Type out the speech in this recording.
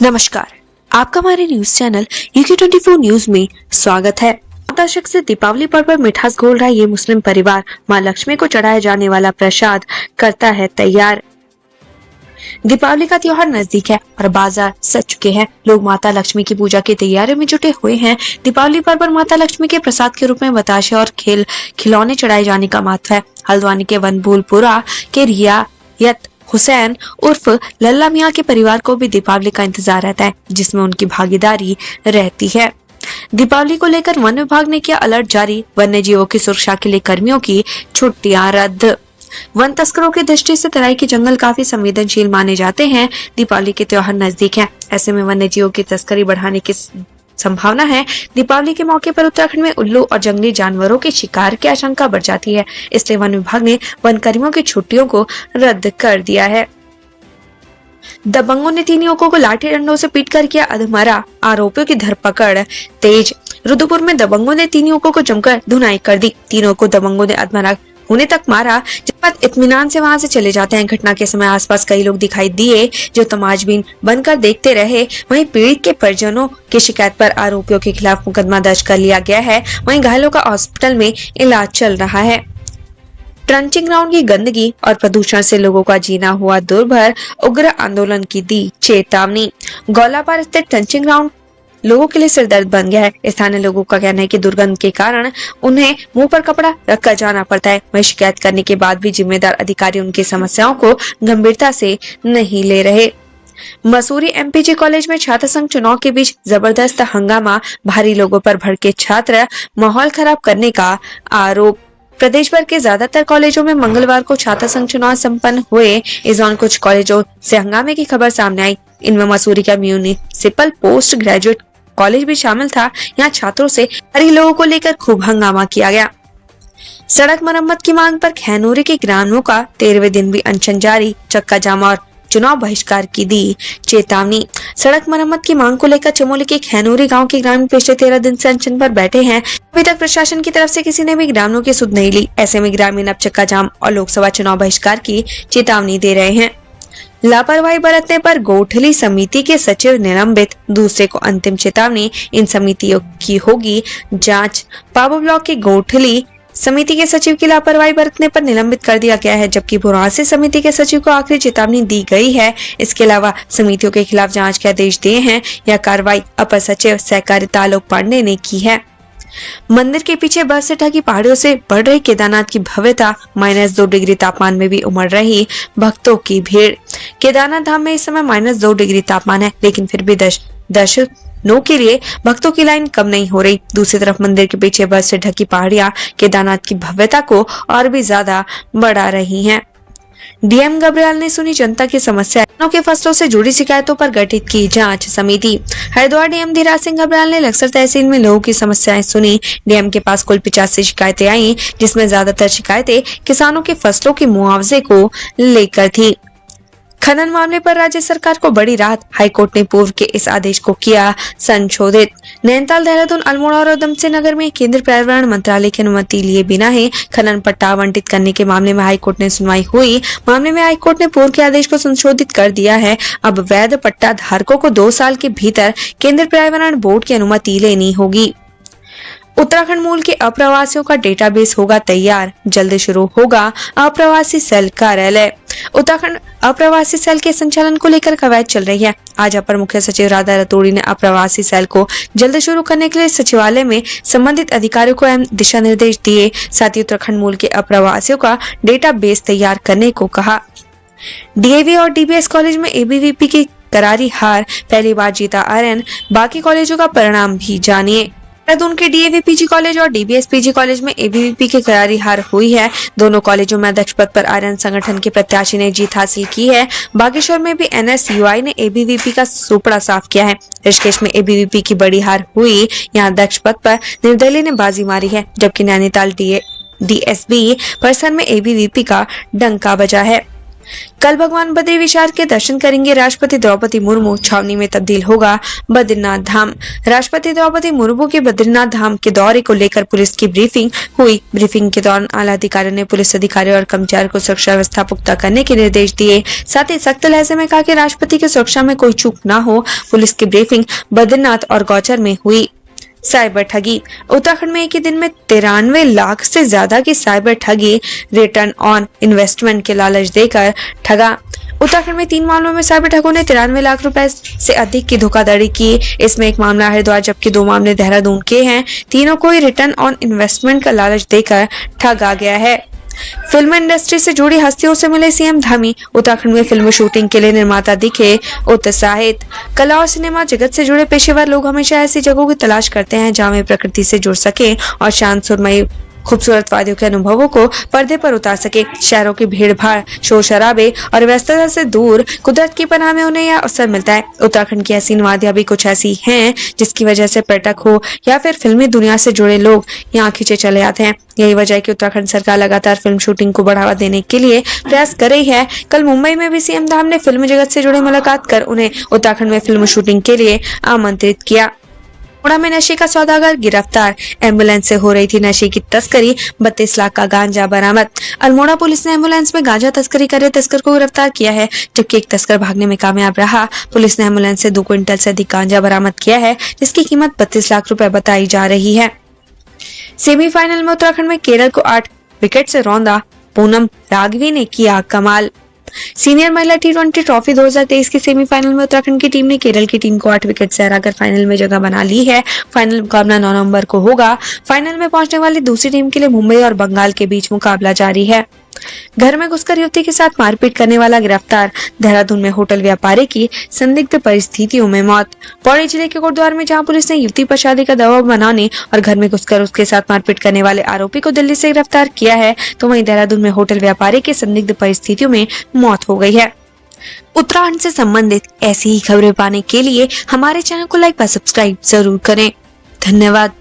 नमस्कार, आपका हमारे न्यूज चैनल UK24 न्यूज में स्वागत है। दशक से दीपावली पर्व पर मिठास घोल रहा ये मुस्लिम परिवार मां लक्ष्मी को चढ़ाए जाने वाला प्रसाद करता है तैयार। दीपावली का त्योहार नजदीक है और बाजार सज चुके हैं। लोग माता लक्ष्मी की पूजा की तैयारियों में जुटे हुए हैं। दीपावली पर्व पर माता लक्ष्मी के प्रसाद के रूप में बताशे और खिलौने चढ़ाए जाने का महत्व है। हल्द्वानी के वनभूलपुरा के रियायत हुसैन उर्फ लल्ला मियां के परिवार को भी दीपावली का इंतजार रहता है, जिसमें उनकी भागीदारी रहती है। दीपावली को लेकर वन विभाग ने किया अलर्ट जारी। वन्य जीवों की सुरक्षा के लिए कर्मियों की छुट्टियां रद्द। वन तस्करों की दृष्टि से तराई के जंगल काफी संवेदनशील माने जाते हैं। दीपावली के त्योहार नजदीक है, ऐसे में वन्य जीवों की तस्करी बढ़ाने की संभावना है। दीपावली के मौके पर उत्तराखंड में उल्लू और जंगली जानवरों के शिकार की आशंका बढ़ जाती है, इसलिए वन विभाग ने वन कर्मियों की छुट्टियों को रद्द कर दिया है। दबंगों ने 3 युवकों को लाठी डंडों से पीटकर किया अधमरा, आरोपियों की धरपकड़ तेज। रुद्रपुर में दबंगों ने 3 युवकों को जमकर धुनाई कर दी। तीनों को दबंगों ने अधमरा होने तक मारा, जिस बाद इत्मीनान से वहां से चले जाते हैं। घटना के समय आसपास कई लोग दिखाई दिए जो तमाशबीन बनकर देखते रहे। वहीं पीड़ित के परिजनों की शिकायत पर आरोपियों के खिलाफ मुकदमा दर्ज कर लिया गया है। वहीं घायलों का हॉस्पिटल में इलाज चल रहा है। ट्रंचिंग ग्राउंड की गंदगी और प्रदूषण से लोगों का जीना हुआ दुर्भर, उग्र आंदोलन की दी चेतावनी। गौलापार स्थित ट्रंचिंग ग्राउंड लोगों के लिए सिरदर्द बन गया है। स्थानीय लोगों का कहना है कि दुर्गंध के कारण उन्हें मुंह पर कपड़ा रखकर जाना पड़ता है। वहीं शिकायत करने के बाद भी जिम्मेदार अधिकारी उनकी समस्याओं को गंभीरता से नहीं ले रहे। मसूरी MPG कॉलेज में छात्र संघ चुनाव के बीच जबरदस्त हंगामा, भारी लोगों पर भड़के छात्र, माहौल खराब करने का आरोप। प्रदेश भर के ज्यादातर कॉलेजों में मंगलवार को छात्र संघ चुनाव संपन्न हुए। इस दौरान कुछ कॉलेजों से हंगामे की खबर सामने आई। इनमें मसूरी का म्यूनिसिपल पोस्ट ग्रेजुएट कॉलेज भी शामिल था। यहाँ छात्रों से भारी लोगों को लेकर खूब हंगामा किया गया। सड़क मरम्मत की मांग पर खैनूरी के ग्रामीणों का 13वें दिन भी अनशन जारी। चक्का जाम और चुनाव बहिष्कार की दी चेतावनी। सड़क मरम्मत की मांग को लेकर चमोली के खैनूरी गांव के ग्रामीण पिछले 13 दिन से अनशन पर बैठे हैं। अभी तक प्रशासन की तरफ से किसी ने भी ग्रामीणों की सुध नहीं ली। ऐसे में ग्रामीण अब चक्का जाम और लोकसभा चुनाव बहिष्कार की चेतावनी दे रहे हैं। लापरवाही बरतने पर गोठली समिति के सचिव निलंबित, दूसरे को अंतिम चेतावनी। इन समितियों की होगी जांच। पाबो ब्लॉक के गोठली समिति के सचिव की लापरवाही बरतने पर निलंबित कर दिया गया है, जबकि बुरासी समिति के सचिव को आखिरी चेतावनी दी गई है। इसके अलावा समितियों के खिलाफ जांच के आदेश दिए हैं। यह कार्रवाई अपर सचिव सहकारिता आलोक पांडे ने की है। मंदिर के पीछे बरसठा की पहाड़ियों से बढ़ रही केदारनाथ की भव्यता, -2 डिग्री तापमान में भी उमड़ रही भक्तों की भीड़। केदारनाथ धाम में इस समय -2 डिग्री तापमान है, लेकिन फिर भी दर्शनों के लिए भक्तों की लाइन कम नहीं हो रही। दूसरी तरफ मंदिर के पीछे बर्फ से ढकी पहाड़ियां केदारनाथ की भव्यता को और भी ज्यादा बढ़ा रही हैं। DM घबरियाल ने सुनी जनता की समस्या, किसानों के फसलों से जुड़ी शिकायतों पर गठित की जांच समिति। हरिद्वार DM धीराज सिंह घबरियाल ने लक्सर तहसील में लोगों की समस्याएं सुनी। DM के पास कुल 85 शिकायतें आईं, जिसमें ज्यादातर शिकायतें किसानों के फसलों के मुआवजे को लेकर थी। खनन मामले पर राज्य सरकार को बड़ी राहत, हाईकोर्ट ने पूर्व के इस आदेश को किया संशोधित। नैनीताल, देहरादून, अल्मोड़ा और उधमसिंह नगर में केंद्रीय पर्यावरण मंत्रालय की अनुमति लिए बिना ही खनन पट्टा आवंटित करने के मामले में हाईकोर्ट ने सुनवाई हुई। मामले में हाईकोर्ट ने पूर्व के आदेश को संशोधित कर दिया है। अब वैध पट्टा धारकों को 2 साल के भीतर केंद्रीय पर्यावरण बोर्ड की अनुमति लेनी होगी। उत्तराखंड मूल के अप्रवासियों का डेटाबेस होगा तैयार, जल्द शुरू होगा अप्रवासी सेल कार्यालय। उत्तराखंड अप्रवासी सेल के संचालन को लेकर कवायद चल रही है। आज अपर मुख्य सचिव राधा रतूड़ी ने अप्रवासी सेल को जल्द शुरू करने के लिए सचिवालय में संबंधित अधिकारियों को अहम दिशा निर्देश दिए। साथ ही उत्तराखंड मूल के अप्रवासियों का डेटाबेस तैयार करने को कहा। DAV और DBS कॉलेज में ABVP की करारी हार, पहली बार जीता आर्यन। बाकी कॉलेजों का परिणाम भी जानिए। देहरादून के DAV PG कॉलेज और DBS PG कॉलेज में ABVP की करारी हार हुई है। दोनों कॉलेजों में अध्यक्ष पद पर आर्यन संगठन के प्रत्याशी ने जीत हासिल की है। बागेश्वर में भी NSUI ने ABVP का सुपड़ा साफ किया है। ऋषिकेश में ABVP की बड़ी हार हुई। यहाँ अध्यक्ष पद पर निर्दलीय ने बाजी मारी है, जबकि नैनीताल DSB परिसर में ABVP का डंका बजा है। कल भगवान बद्री विशाल के दर्शन करेंगे राष्ट्रपति द्रौपदी मुर्मू। छावनी में तब्दील होगा बद्रीनाथ धाम। राष्ट्रपति द्रौपदी मुर्मू के बद्रीनाथ धाम के दौरे को लेकर पुलिस की ब्रीफिंग हुई। ब्रीफिंग के दौरान आला अधिकारियों ने पुलिस अधिकारियों और कर्मचारियों को सुरक्षा व्यवस्था पुख्ता करने के निर्देश दिए। साथ ही सख्त लहजे में कहा कि राष्ट्रपति की सुरक्षा में कोई चूक न हो। पुलिस की ब्रीफिंग बद्रीनाथ और गौचर में हुई। साइबर ठगी। उत्तराखंड में एक ही दिन में 93 लाख से ज्यादा की साइबर ठगी रिटर्न ऑन इन्वेस्टमेंट के लालच देकर ठगा। उत्तराखंड में 3 मामलों में साइबर ठगों ने 93 लाख रुपए से अधिक की धोखाधड़ी की। इसमें एक मामला हरिद्वार जबकि 2 मामले देहरादून के हैं। तीनों को रिटर्न ऑन इन्वेस्टमेंट का लालच देकर ठगा गया है। फिल्म इंडस्ट्री से जुड़ी हस्तियों से मिले सीएम धामी। उत्तराखंड में फिल्म शूटिंग के लिए निर्माता दिखे उत्साहित। कला और सिनेमा जगत से जुड़े पेशेवर लोग हमेशा ऐसी जगहों की तलाश करते हैं जहां वे प्रकृति से जुड़ सके और शांत सुरमई खूबसूरत वादियों के अनुभवों को पर्दे पर उतार सके। शहरों की भीड़ भाड़, शोर शराबे और व्यस्तता से दूर कुदरत की पनाह में उन्हें यह अवसर मिलता है। उत्तराखंड की हसीन वादियां भी कुछ ऐसी हैं जिसकी वजह से पर्यटक हो या फिर फिल्मी दुनिया से जुड़े लोग यहाँ खींचे चले आते हैं। यही वजह है कि उत्तराखंड सरकार लगातार फिल्म शूटिंग को बढ़ावा देने के लिए प्रयास कर रही है। कल मुंबई में भी सीएम धाम ने फिल्म जगत से जुड़े मुलाकात कर उन्हें उत्तराखंड में फिल्म शूटिंग के लिए आमंत्रित किया। अल्मोड़ा में नशे का सौदागर गिरफ्तार। एम्बुलेंस से हो रही थी नशे की तस्करी। 32 लाख का गांजा बरामद। अल्मोड़ा पुलिस ने एम्बुलेंस में गांजा तस्करी कर रहे तस्कर को गिरफ्तार किया है, जबकि एक तस्कर भागने में कामयाब रहा। पुलिस ने एम्बुलेंस से 2 क्विंटल से अधिक गांजा बरामद किया है, जिसकी कीमत 32 लाख रुपए बताई जा रही है। सेमीफाइनल में उत्तराखंड में केरल को 8 विकेट से रौंदा। पूनम राघवी ने किया कमाल। सीनियर महिला T20 ट्रॉफी 2023 के सेमीफाइनल में उत्तराखंड की टीम ने केरल की टीम को 8 विकेट से हराकर फाइनल में जगह बना ली है। फाइनल मुकाबला 9 नवंबर को होगा। फाइनल में पहुंचने वाली दूसरी टीम के लिए मुंबई और बंगाल के बीच मुकाबला जारी है। घर में घुसकर युवती के साथ मारपीट करने वाला गिरफ्तार। देहरादून में होटल व्यापारी की संदिग्ध परिस्थितियों में मौत। पौड़ी जिले के कोटद्वार में जहां पुलिस ने युवती पर शादी का दबाव बनाने और घर में घुसकर उसके साथ मारपीट करने वाले आरोपी को दिल्ली से गिरफ्तार किया है, तो वहीं देहरादून में होटल व्यापारी की संदिग्ध परिस्थितियों में मौत हो गई है। उत्तराखंड से संबंधित ऐसी ही खबरें पाने के लिए हमारे चैनल को लाइक व सब्सक्राइब जरूर करें। धन्यवाद।